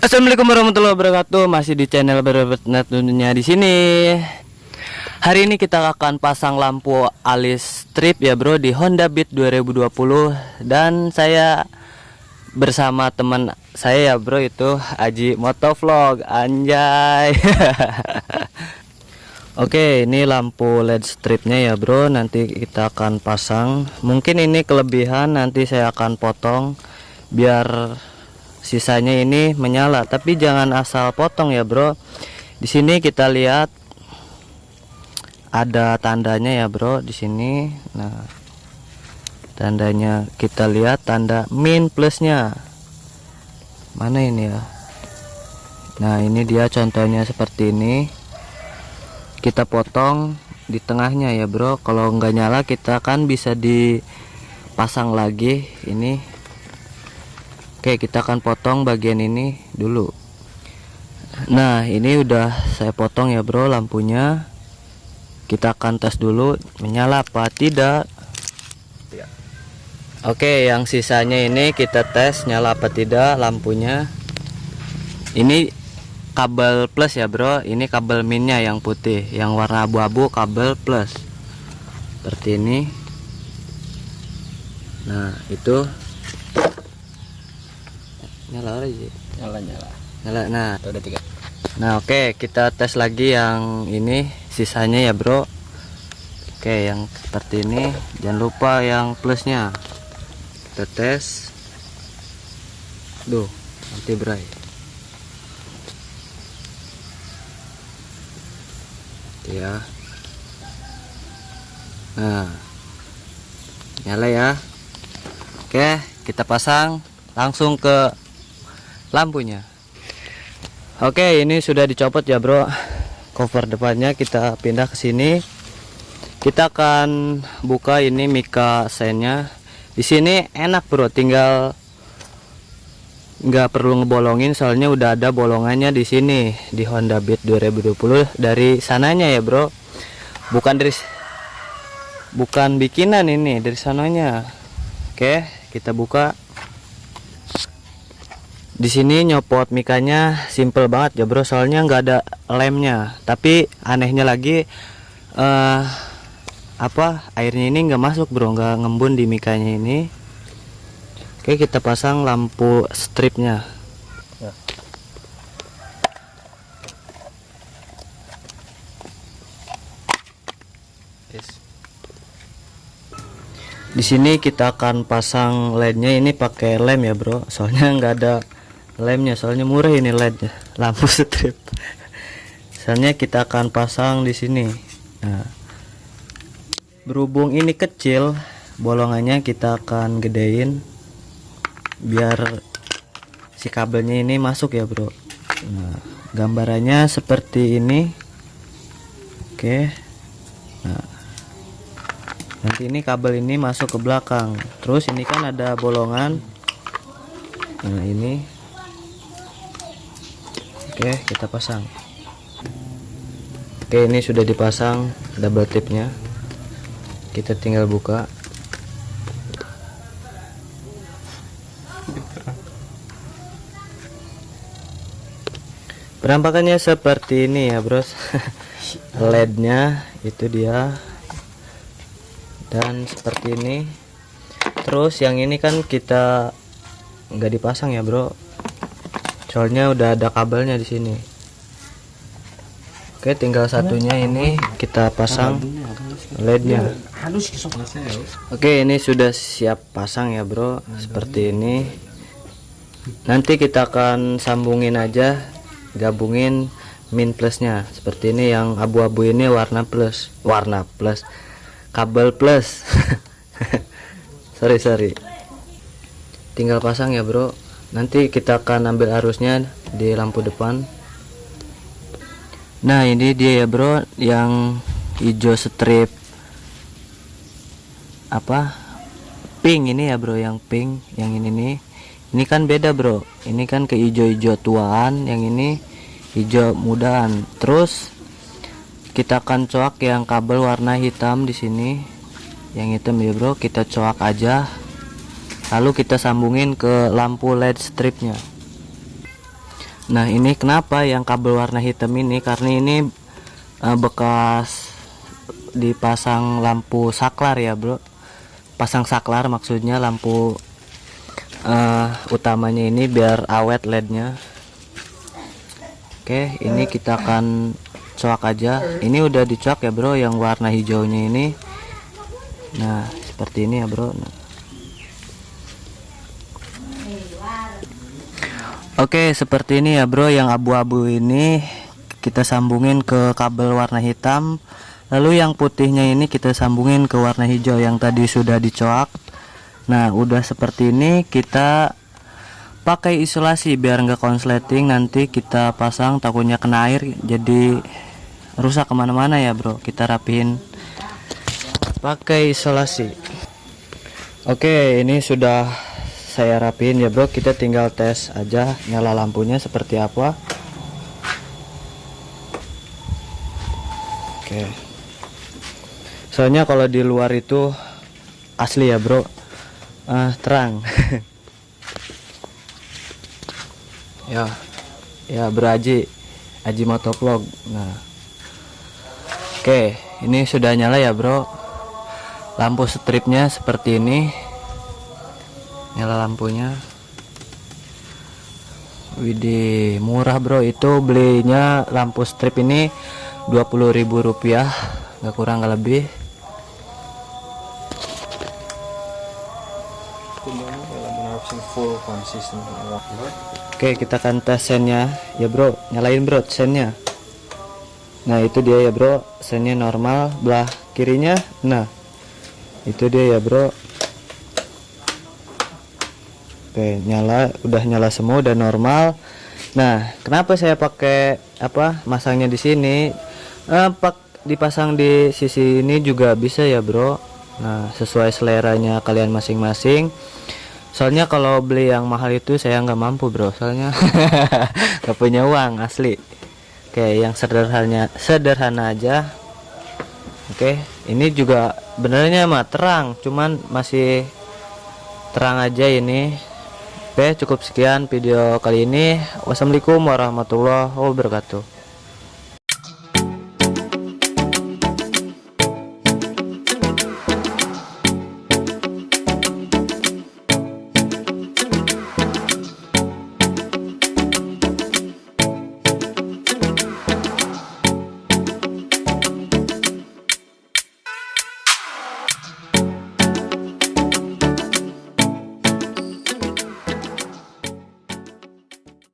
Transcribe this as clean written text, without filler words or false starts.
Assalamualaikum warahmatullahi wabarakatuh. Masih di channel Berbetnet tentunya di sini. Hari ini kita akan pasang lampu alis strip ya bro di Honda Beat 2020 dan saya bersama teman saya ya bro, itu Aji Motovlog anjay. Oke, ini lampu LED stripnya ya bro, nanti kita akan pasang. Mungkin ini kelebihan, nanti saya akan potong biar sisanya ini menyala, tapi jangan asal potong ya bro. Di sini kita lihat ada tandanya ya bro di sini. Nah, tandanya kita lihat tanda min plusnya. Mana ini ya? Nah, ini dia contohnya seperti ini. Kita potong di tengahnya ya bro. Kalau nggak nyala kita kan bisa dipasang lagi ini. Oke, kita akan potong bagian ini dulu. Nah, ini udah saya potong ya bro lampunya. Kita akan tes dulu menyala apa tidak. Oke, yang sisanya ini kita tes nyala apa tidak lampunya. Ini kabel plus ya bro, ini kabel minnya yang putih, yang warna abu-abu kabel plus seperti ini. Nah, itu nyala aja, nyala. Nah, Udah 3. nah oke, kita tes lagi yang ini sisanya ya bro. Oke, yang seperti ini jangan lupa yang plusnya kita tes. Duh, nanti berai ya. Nah, nyala ya. Oke, kita pasang langsung ke lampunya. Oke, ini sudah dicopot ya bro cover depannya, kita pindah ke sini. Kita akan buka ini mika sennya. Di sini enak bro, tinggal nggak perlu ngebolongin soalnya udah ada bolongannya di sini di Honda Beat 2020 dari sananya ya bro, bukan bikinan ini, dari sananya. Oke, kita buka. Di sini nyopot mikanya simple banget ya bro, soalnya nggak ada lemnya. Tapi anehnya lagi airnya ini nggak masuk bro, nggak ngembun di mikanya ini. Oke, kita pasang lampu stripnya ya. Di sini kita akan pasang lednya, ini pakai lem ya bro, soalnya nggak ada lemnya, soalnya murah ini lednya, lampu strip. Soalnya kita akan pasang di sini. Nah, berhubung ini kecil bolongannya, kita akan gedein biar si kabelnya ini masuk ya bro. Nah, gambarannya seperti ini. Oke, nah nanti ini kabel ini masuk ke belakang, terus ini kan ada bolongan. Nah, ini oke, kita pasang. Oke, ini sudah dipasang double tipnya, kita tinggal buka. Penampakannya seperti ini ya bros. LED-nya itu dia, dan seperti ini. Terus yang ini kan kita nggak dipasang ya bro, soalnya udah ada kabelnya di sini. Oke, tinggal satunya ini kita pasang LED-nya. Oke, ini sudah siap pasang ya bro, seperti ini. Nanti kita akan sambungin aja, gabungin min plusnya seperti ini. Yang abu-abu ini warna plus kabel plus. sorry, tinggal pasang ya bro. Nanti kita akan ambil arusnya di lampu depan. Nah, ini dia ya bro, yang hijau strip pink ini ya bro, yang pink, yang ini nih. Ini kan beda bro, ini kan ke hijau-hijau tuaan, yang ini hijau mudaan. Terus kita akan coak yang kabel warna hitam di sini, yang hitam ya bro, kita coak aja. Lalu kita sambungin ke lampu LED stripnya. Nah ini kenapa yang kabel warna hitam ini, karena ini bekas dipasang lampu saklar ya bro, pasang saklar maksudnya lampu utamanya ini biar awet lednya. Oke, ini kita akan coak aja. Ini udah dicoak ya bro yang warna hijaunya ini. Nah seperti ini ya bro. Oke, seperti ini ya bro, yang abu-abu ini kita sambungin ke kabel warna hitam, lalu yang putihnya ini kita sambungin ke warna hijau yang tadi sudah dicoak. Nah udah seperti ini, kita pakai isolasi biar nggak konsleting, nanti kita pasang takutnya kena air jadi rusak kemana-mana ya bro. Kita rapihin pakai isolasi. Oke, ini sudah saya rapiin ya bro, kita tinggal tes aja nyala lampunya seperti apa. Oke, soalnya kalau di luar itu asli ya bro, terang. ya beraji Aji Motovlog. Nah oke, ini sudah nyala ya bro, lampu stripnya seperti ini. Nyala lampunya. Widih, murah bro, itu belinya lampu strip ini Rp20.000, nggak kurang nggak lebih. Oke, kita akan tes sennya ya bro, nyalain bro sennya. Nah itu dia ya bro, sennya normal belah kirinya. Nah itu dia ya bro. Oke, nyala, udah nyala semua, udah normal. Nah kenapa saya pakai masangnya di sini, dipasang di sisi ini juga bisa ya bro. Nah sesuai seleranya kalian masing-masing, soalnya kalau beli yang mahal itu saya nggak mampu bro, soalnya nggak punya uang asli. Oke, yang sederhana aja. Oke, ini juga benernya mah terang, cuman masih terang aja ini. Oke, cukup sekian video kali ini. Wassalamualaikum warahmatullahi wabarakatuh.